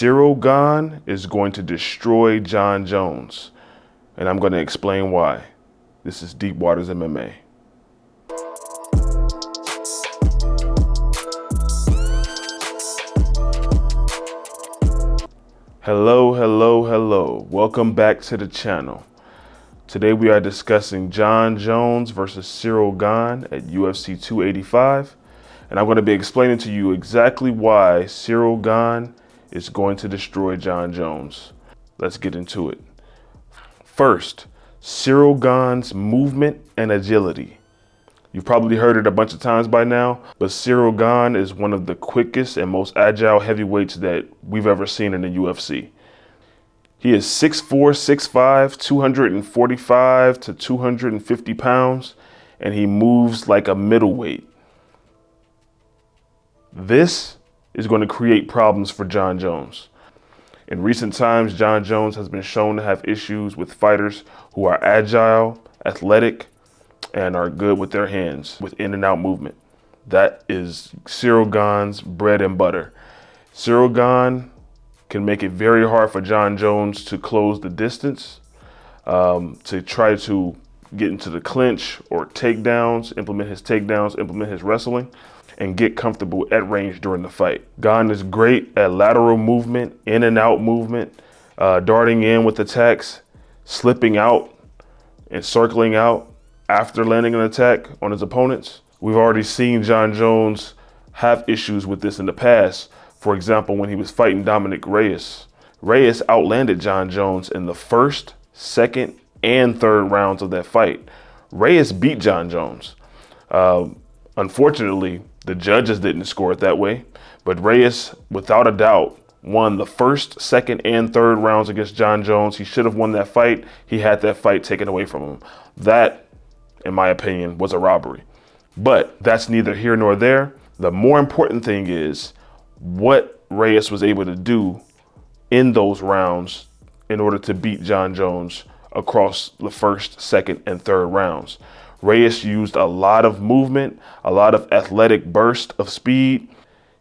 Cyril Gane is going to destroy Jon Jones, and I'm going to explain why. This is Deep Waters MMA. Hello. Welcome back to the channel. Today we are discussing Jon Jones versus Cyril Gane at UFC 285. And I'm going to be explaining to you exactly why Cyril Gane is going to destroy Jon Jones. Let's get into it. First, Cyril Gane's movement and agility. You've probably heard it a bunch of times by now, but Cyril Gane is one of the quickest and most agile heavyweights that we've ever seen in the UFC. He is 6'4", 6'5", 245 to 250 pounds, and he moves like a middleweight. This is going to create problems for Jon Jones. In recent times, Jon Jones has been shown to have issues with fighters who are agile, athletic, and are good with their hands, with in and out movement. That is Cyril Gane's bread and butter. Cyril Gane can make it very hard for Jon Jones to close the distance, to try to get into the clinch or takedowns, implement his wrestling, and get comfortable at range during the fight. Gane is great at lateral movement, in and out movement, darting in with attacks, slipping out and circling out after landing an attack on his opponents. We've already seen Jon Jones have issues with this in the past. For example, when he was fighting Dominic Reyes. Reyes outlanded Jon Jones in the first, second, and third rounds of that fight. Reyes beat Jon Jones. Unfortunately, the judges didn't score it that way, but Reyes, without a doubt, won the first, second, and third rounds against Jon Jones. He should have won that fight. He had that fight taken away from him. That, in my opinion, was a robbery. But that's neither here nor there. The more important thing is what Reyes was able to do in those rounds in order to beat Jon Jones across the first, second, and third rounds. Reyes used a lot of movement, a lot of athletic burst of speed.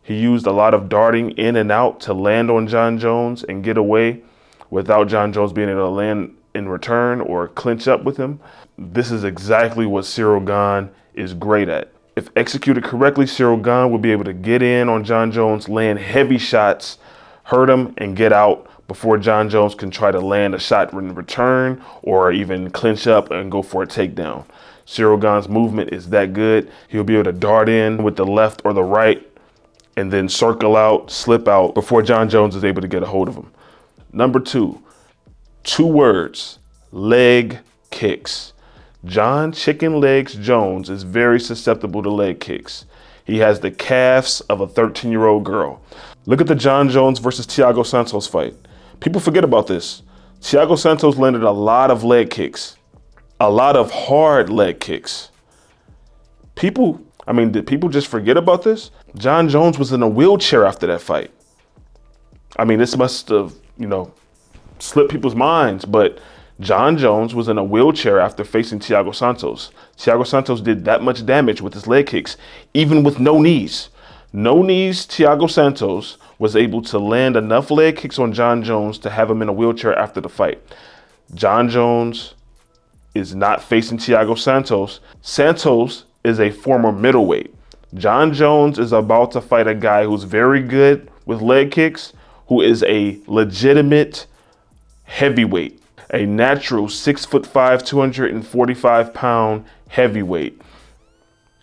He used a lot of darting in and out to land on Jon Jones and get away without Jon Jones being able to land in return or clinch up with him. This is exactly what Cyril Gane is great at. If executed correctly, Cyril Gane will be able to get in on Jon Jones, land heavy shots, hurt him, and get out before Jon Jones can try to land a shot in return or even clinch up and go for a takedown. Cyril Gane's movement is that good. He'll be able to dart in with the left or the right and then circle out, slip out before Jon Jones is able to get a hold of him. Number two words, leg kicks. Jon Chicken Legs Jones is very susceptible to leg kicks. He has the calves of a 13-year-old girl. Look at the Jon Jones versus Thiago Santos fight. People forget about this. Thiago Santos landed a lot of leg kicks. A lot of hard leg kicks. Did people just forget about this? Jon Jones was in a wheelchair after that fight. This must have, slipped people's minds, but Jon Jones was in a wheelchair after facing Thiago Santos. Thiago Santos did that much damage with his leg kicks, even with no knees. No knees, Thiago Santos was able to land enough leg kicks on Jon Jones to have him in a wheelchair after the fight. Jon Jones is not facing Thiago Santos. Santos is a former middleweight. Jon Jones is about to fight a guy who's very good with leg kicks, who is a legitimate heavyweight, a natural 6'5", 245 pound heavyweight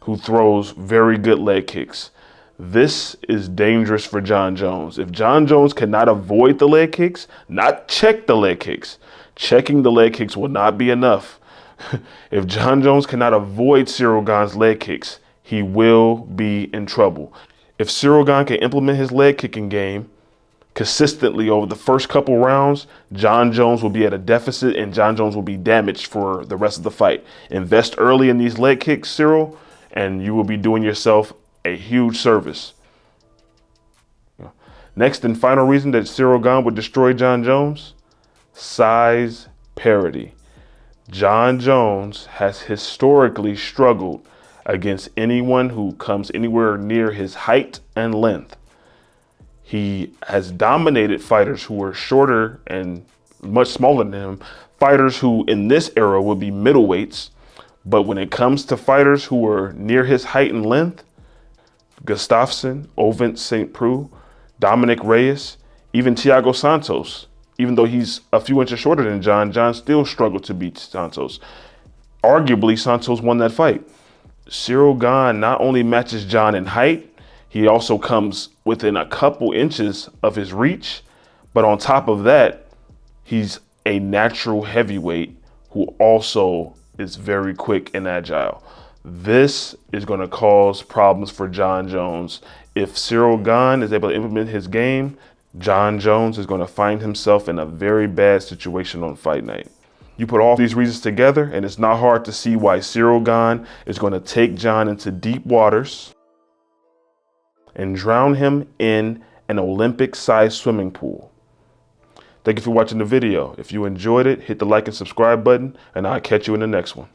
who throws very good leg kicks. This is dangerous for Jon Jones. If Jon Jones cannot avoid the leg kicks, not check the leg kicks, checking the leg kicks will not be enough. If Jon Jones cannot avoid Cyril Gane's leg kicks, he will be in trouble. If Cyril Gane can implement his leg kicking game consistently over the first couple rounds, Jon Jones will be at a deficit and Jon Jones will be damaged for the rest of the fight. Invest early in these leg kicks, Cyril, and you will be doing yourself a huge service. Next and final reason that Cyril Gane would destroy Jon Jones, size parity. Jon Jones has historically struggled against anyone who comes anywhere near his height and length. He has dominated fighters who were shorter and much smaller than him, fighters who in this era would be middleweights. But when it comes to fighters who were near his height and length, Gustafsson, Ovent St. Preux, Dominic Reyes, even Thiago Santos, even though he's a few inches shorter than Jon still struggled to beat Santos. Arguably, Santos won that fight. Cyril Gane not only matches Jon in height, he also comes within a couple inches of his reach. But on top of that, he's a natural heavyweight who also is very quick and agile. This is going to cause problems for Jon Jones. If Cyril Gane is able to implement his game, Jon Jones is going to find himself in a very bad situation on fight night. You put all these reasons together, and it's not hard to see why Cyril Gane is going to take Jon into deep waters and drown him in an Olympic-sized swimming pool. Thank you for watching the video. If you enjoyed it, hit the like and subscribe button, and I'll catch you in the next one.